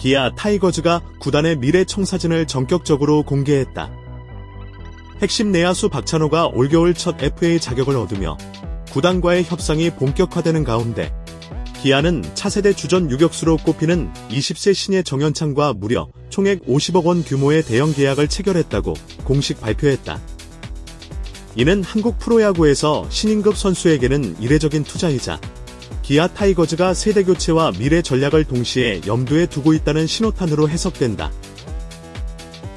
기아 타이거즈가 구단의 미래 청사진을 전격적으로 공개했다. 핵심 내야수 박찬호가 올겨울 첫 FA 자격을 얻으며 구단과의 협상이 본격화되는 가운데 기아는 차세대 주전 유격수로 꼽히는 20세 신예 정현창과 무려 총액 50억 원 규모의 대형 계약을 체결했다고 공식 발표했다. 이는 한국 프로야구에서 신인급 선수에게는 이례적인 투자이자 기아 타이거즈가 세대 교체와 미래 전략을 동시에 염두에 두고 있다는 신호탄으로 해석된다.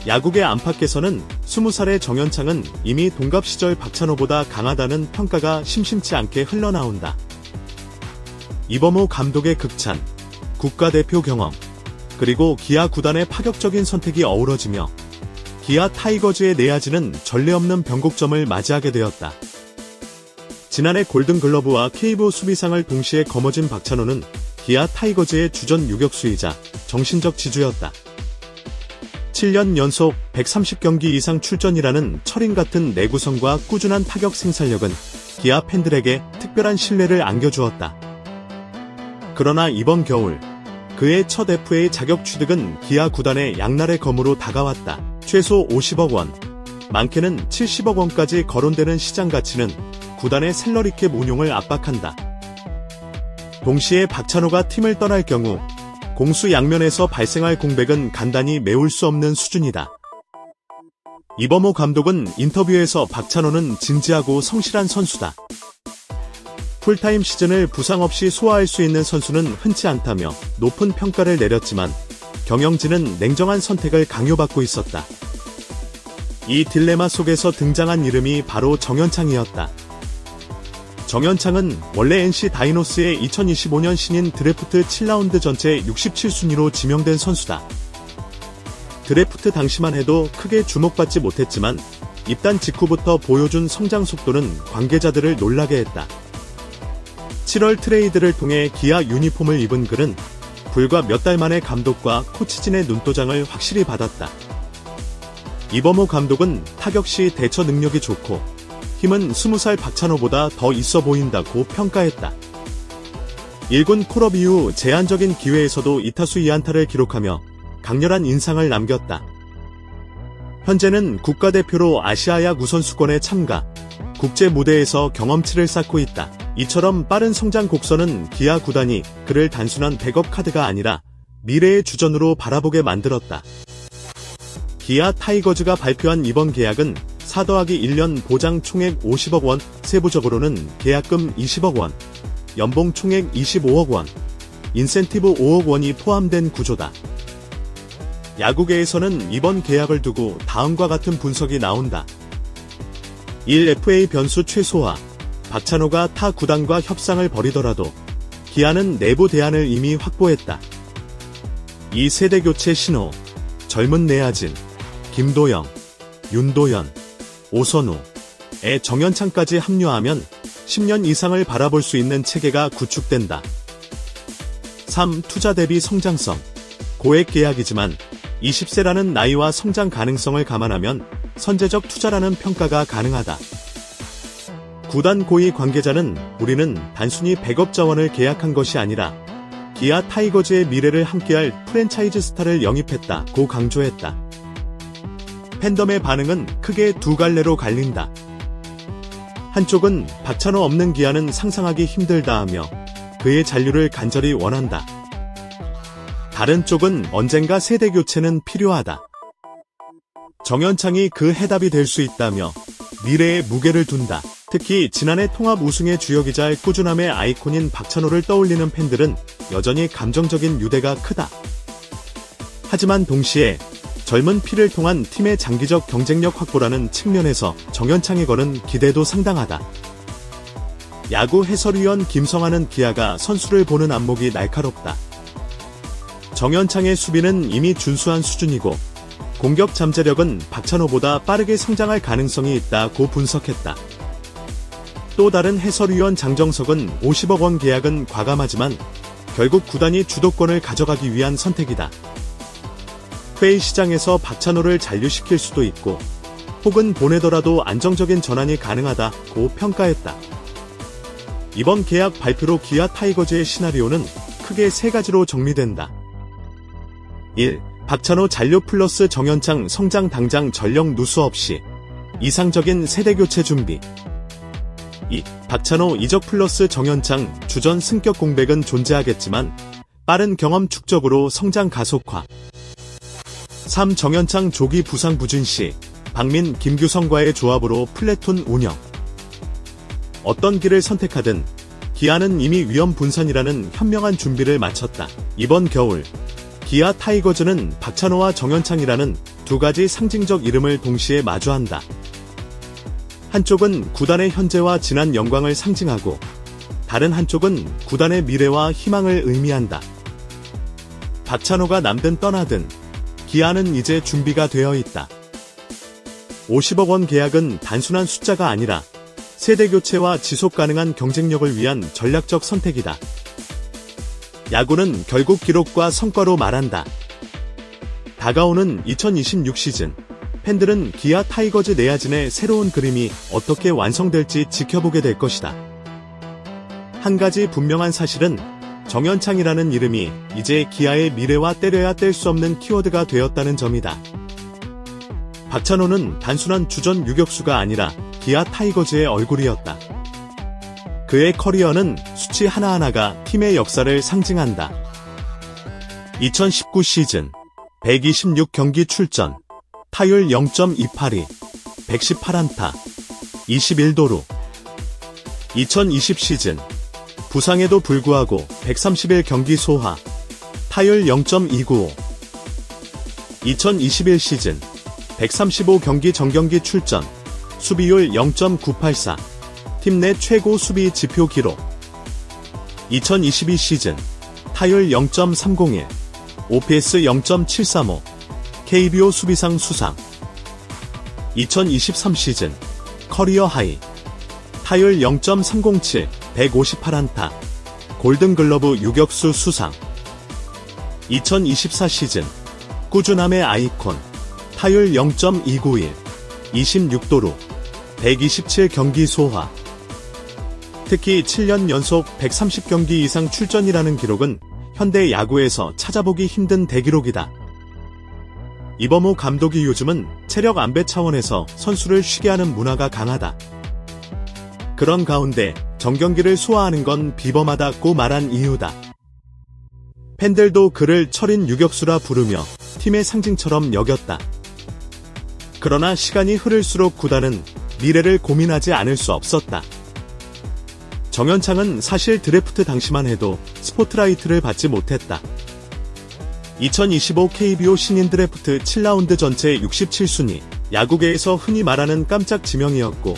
야구계 안팎에서는 20살의 정현창은 이미 동갑 시절 박찬호보다 강하다는 평가가 심심치 않게 흘러나온다. 이범호 감독의 극찬, 국가대표 경험, 그리고 기아 구단의 파격적인 선택이 어우러지며 기아 타이거즈의 내야진은 전례 없는 변곡점을 맞이하게 되었다. 지난해 골든글러브와 KBO 수비상을 동시에 거머쥔 박찬호는 기아 타이거즈의 주전 유격수이자 정신적 지주였다. 7년 연속 130경기 이상 출전이라는 철인 같은 내구성과 꾸준한 타격 생산력은 기아 팬들에게 특별한 신뢰를 안겨주었다. 그러나 이번 겨울 그의 첫 FA 자격 취득은 기아 구단의 양날의 검으로 다가왔다. 최소 50억 원, 많게는 70억 원까지 거론되는 시장 가치는 구단의 셀러리캡 운용을 압박한다. 동시에 박찬호가 팀을 떠날 경우 공수 양면에서 발생할 공백은 간단히 메울 수 없는 수준이다. 이범호 감독은 인터뷰에서 박찬호는 진지하고 성실한 선수다. 풀타임 시즌을 부상 없이 소화할 수 있는 선수는 흔치 않다며 높은 평가를 내렸지만 경영진은 냉정한 선택을 강요받고 있었다. 이 딜레마 속에서 등장한 이름이 바로 정현창이었다. 정현창은 원래 NC 다이노스의 2025년 신인 드래프트 7라운드 전체 67순위로 지명된 선수다. 드래프트 당시만 해도 크게 주목받지 못했지만 입단 직후부터 보여준 성장 속도는 관계자들을 놀라게 했다. 7월 트레이드를 통해 기아 유니폼을 입은 그는 불과 몇 달 만에 감독과 코치진의 눈도장을 확실히 받았다. 이범호 감독은 타격 시 대처 능력이 좋고 힘은 20살 박찬호보다 더 있어 보인다고 평가했다. 1군 콜업 이후 제한적인 기회에서도 2타수 2안타를 기록하며 강렬한 인상을 남겼다. 현재는 국가대표로 아시아야 우선수권에 참가, 국제 무대에서 경험치를 쌓고 있다. 이처럼 빠른 성장 곡선은 기아 구단이 그를 단순한 백업 카드가 아니라 미래의 주전으로 바라보게 만들었다. 기아 타이거즈가 발표한 이번 계약은 4+1년 보장 총액 50억 원, 세부적으로는 계약금 20억 원, 연봉 총액 25억 원, 인센티브 5억 원이 포함된 구조다. 야구계에서는 이번 계약을 두고 다음과 같은 분석이 나온다. 1. FA 변수 최소화. 박찬호가 타 구단과 협상을 벌이더라도 기아는 내부 대안을 이미 확보했다. 2. 세대 교체 신호. 젊은 내야진 김도영, 윤도현, 오선우에 정현창까지 합류하면 10년 이상을 바라볼 수 있는 체계가 구축된다. 3. 투자 대비 성장성. 고액 계약이지만 20세라는 나이와 성장 가능성을 감안하면 선제적 투자라는 평가가 가능하다. 구단 고위 관계자는 우리는 단순히 백업 자원을 계약한 것이 아니라 기아 타이거즈의 미래를 함께할 프랜차이즈 스타를 영입했다고 강조했다. 팬덤의 반응은 크게 두 갈래로 갈린다. 한쪽은 박찬호 없는 기아는 상상하기 힘들다 하며 그의 잔류를 간절히 원한다. 다른 쪽은 언젠가 세대 교체는 필요하다. 정현창이 그 해답이 될 수 있다며 미래에 무게를 둔다. 특히 지난해 통합 우승의 주역이자 꾸준함의 아이콘인 박찬호를 떠올리는 팬들은 여전히 감정적인 유대가 크다. 하지만 동시에 젊은 피를 통한 팀의 장기적 경쟁력 확보라는 측면에서 정현창이 거는 기대도 상당하다. 야구 해설위원 김성환은 기아가 선수를 보는 안목이 날카롭다. 정현창의 수비는 이미 준수한 수준이고 공격 잠재력은 박찬호보다 빠르게 성장할 가능성이 있다고 분석했다. 또 다른 해설위원 장정석은 50억 원 계약은 과감하지만 결국 구단이 주도권을 가져가기 위한 선택이다. FA 시장에서 박찬호를 잔류시킬 수도 있고 혹은 보내더라도 안정적인 전환이 가능하다고 평가했다. 이번 계약 발표로 기아 타이거즈의 시나리오는 크게 세 가지로 정리된다. 1. 박찬호 잔류 플러스 정현창 성장 당장 전력 누수 없이 이상적인 세대교체 준비. 2. 박찬호 이적 플러스 정현창 주전 승격 공백은 존재하겠지만 빠른 경험 축적으로 성장 가속화. 3. 정현창 조기 부상 부진 시 박민, 김규성과의 조합으로 플래툰 운영. 어떤 길을 선택하든 기아는 이미 위험 분산이라는 현명한 준비를 마쳤다. 이번 겨울 기아 타이거즈는 박찬호와 정현창이라는 두 가지 상징적 이름을 동시에 마주한다. 한쪽은 구단의 현재와 지난 영광을 상징하고 다른 한쪽은 구단의 미래와 희망을 의미한다. 박찬호가 남든 떠나든 기아는 이제 준비가 되어 있다. 50억 원 계약은 단순한 숫자가 아니라 세대 교체와 지속 가능한 경쟁력을 위한 전략적 선택이다. 야구는 결국 기록과 성과로 말한다. 다가오는 2026 시즌, 팬들은 기아 타이거즈 내야진의 새로운 그림이 어떻게 완성될지 지켜보게 될 것이다. 한 가지 분명한 사실은 정현창이라는 이름이 이제 기아의 미래와 때려야 뗄 수 없는 키워드가 되었다는 점이다. 박찬호는 단순한 주전 유격수가 아니라 기아 타이거즈의 얼굴이었다. 그의 커리어는 수치 하나하나가 팀의 역사를 상징한다. 2019 시즌 126경기 출전, 타율 0.282, 118안타, 21도루. 2020 시즌 부상에도 불구하고 131경기 소화, 타율 0.295. 2021 시즌 135경기 정경기 출전, 수비율 0.984, 팀 내 최고 수비 지표 기록. 2022 시즌 타율 0.301, OPS 0.735, KBO 수비상 수상. 2023 시즌 커리어 하이, 타율 0.307, 158안타, 골든글러브 유격수 수상. 2024 시즌 꾸준함의 아이콘, 타율 0.291, 26도루, 127경기 소화. 특히 7년 연속 130경기 이상 출전이라는 기록은 현대 야구에서 찾아보기 힘든 대기록이다. 이범호 감독이 요즘은 체력 안배 차원에서 선수를 쉬게 하는 문화가 강하다. 그런 가운데 정경기를 소화하는 건 비범하다고 말한 이유다. 팬들도 그를 철인 유격수라 부르며 팀의 상징처럼 여겼다. 그러나 시간이 흐를수록 구단은 미래를 고민하지 않을 수 없었다. 정현창은 사실 드래프트 당시만 해도 스포트라이트를 받지 못했다. 2025 KBO 신인 드래프트 7라운드 전체 67순위, 야구계에서 흔히 말하는 깜짝 지명이었고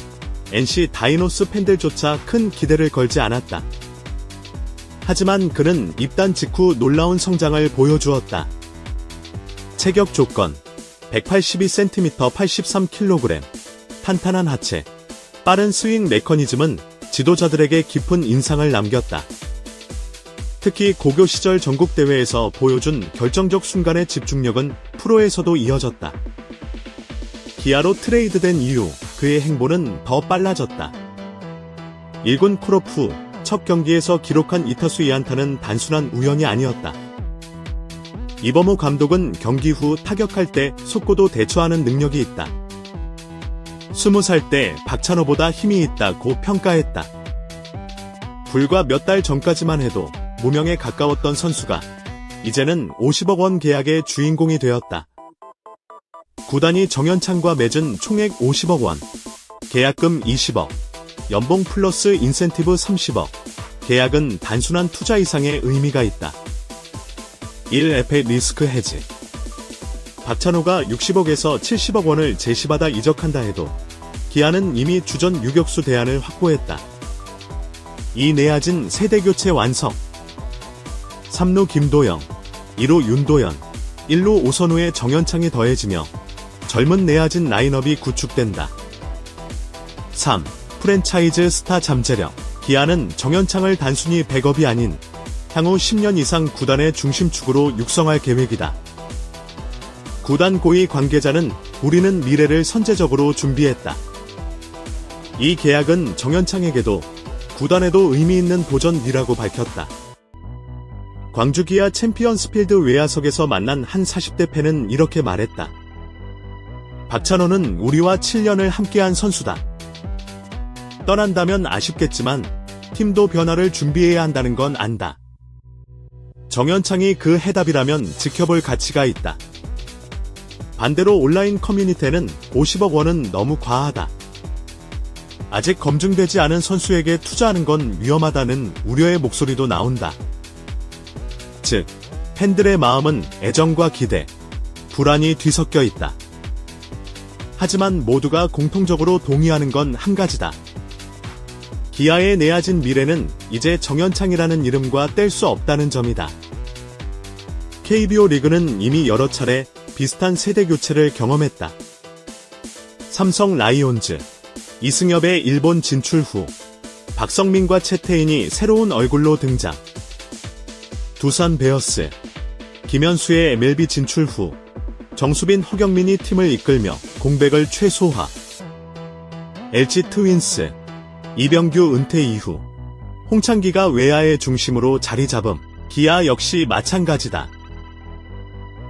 NC 다이노스 팬들조차 큰 기대를 걸지 않았다. 하지만 그는 입단 직후 놀라운 성장을 보여주었다. 체격 조건, 182cm 83kg, 탄탄한 하체, 빠른 스윙 메커니즘은 지도자들에게 깊은 인상을 남겼다. 특히 고교 시절 전국대회에서 보여준 결정적 순간의 집중력은 프로에서도 이어졌다. 기아로 트레이드된 이후 그의 행보는 더 빨라졌다. 1군 콜업 후 첫 경기에서 기록한 2타수 2안타는 단순한 우연이 아니었다. 이범호 감독은 경기 후 타격할 때 속고도 대처하는 능력이 있다. 20살 때 박찬호보다 힘이 있다고 평가했다. 불과 몇 달 전까지만 해도 무명에 가까웠던 선수가 이제는 50억 원 계약의 주인공이 되었다. 구단이 정현창과 맺은 총액 50억 원, 계약금 20억, 연봉 플러스 인센티브 30억, 계약은 단순한 투자 이상의 의미가 있다. 1FA 리스크 해지. 박찬호가 60억에서 70억 원을 제시받아 이적한다 해도 기아는 이미 주전 유격수 대안을 확보했다. 이 내야진 세대교체 완성. 3루 김도영, 2루 윤도현, 1루 오선우의 정현창이 더해지며 젊은 내야진 라인업이 구축된다. 3. 프랜차이즈 스타 잠재력. 기아는 정현창을 단순히 백업이 아닌 향후 10년 이상 구단의 중심축으로 육성할 계획이다. 구단 고위 관계자는 우리는 미래를 선제적으로 준비했다. 이 계약은 정현창에게도 구단에도 의미 있는 도전이라고 밝혔다. 광주 기아 챔피언스필드 외야석에서 만난 한 40대 팬은 이렇게 말했다. 박찬호는 우리와 7년을 함께한 선수다. 떠난다면 아쉽겠지만 팀도 변화를 준비해야 한다는 건 안다. 정현창이 그 해답이라면 지켜볼 가치가 있다. 반대로 온라인 커뮤니티에는 50억 원은 너무 과하다. 아직 검증되지 않은 선수에게 투자하는 건 위험하다는 우려의 목소리도 나온다. 즉, 팬들의 마음은 애정과 기대, 불안이 뒤섞여 있다. 하지만 모두가 공통적으로 동의하는 건 한 가지다. 기아에 내야진 미래는 이제 정현창이라는 이름과 뗄 수 없다는 점이다. KBO 리그는 이미 여러 차례 비슷한 세대 교체를 경험했다. 삼성 라이온즈, 이승엽의 일본 진출 후 박성민과 채태인이 새로운 얼굴로 등장. 두산 베어스, 김현수의 MLB 진출 후 정수빈, 허경민이 팀을 이끌며 공백을 최소화. LG 트윈스, 이병규 은퇴 이후 홍창기가 외야의 중심으로 자리 잡음. 기아 역시 마찬가지다.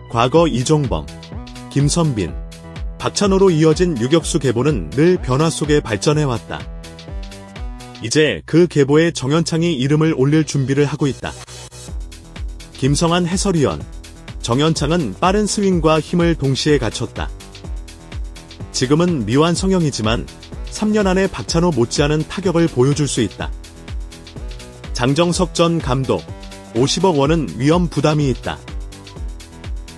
과거 이종범, 김선빈, 박찬호로 이어진 유격수 계보는 늘 변화 속에 발전해왔다. 이제 그 계보에 정현창이 이름을 올릴 준비를 하고 있다. 김성한 해설위원, 정현창은 빠른 스윙과 힘을 동시에 갖췄다. 지금은 미완성형이지만 3년 안에 박찬호 못지않은 타격을 보여줄 수 있다. 장정석 전 감독, 50억 원은 위험 부담이 있다.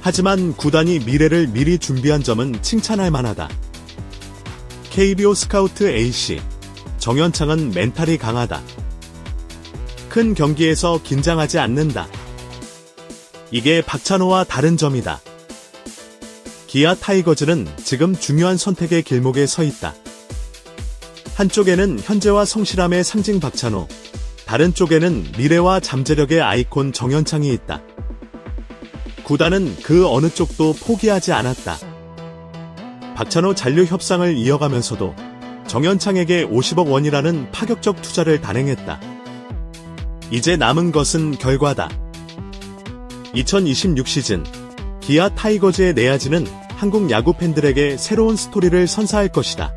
하지만 구단이 미래를 미리 준비한 점은 칭찬할 만하다. KBO 스카우트 A씨, 정현창은 멘탈이 강하다. 큰 경기에서 긴장하지 않는다. 이게 박찬호와 다른 점이다. 기아 타이거즈는 지금 중요한 선택의 길목에 서 있다. 한쪽에는 현재와 성실함의 상징 박찬호, 다른 쪽에는 미래와 잠재력의 아이콘 정현창이 있다. 구단은 그 어느 쪽도 포기하지 않았다. 박찬호 잔류 협상을 이어가면서도 정현창에게 50억 원이라는 파격적 투자를 단행했다. 이제 남은 것은 결과다. 2026 시즌 기아 타이거즈의 내야진은 한국 야구 팬들에게 새로운 스토리를 선사할 것이다.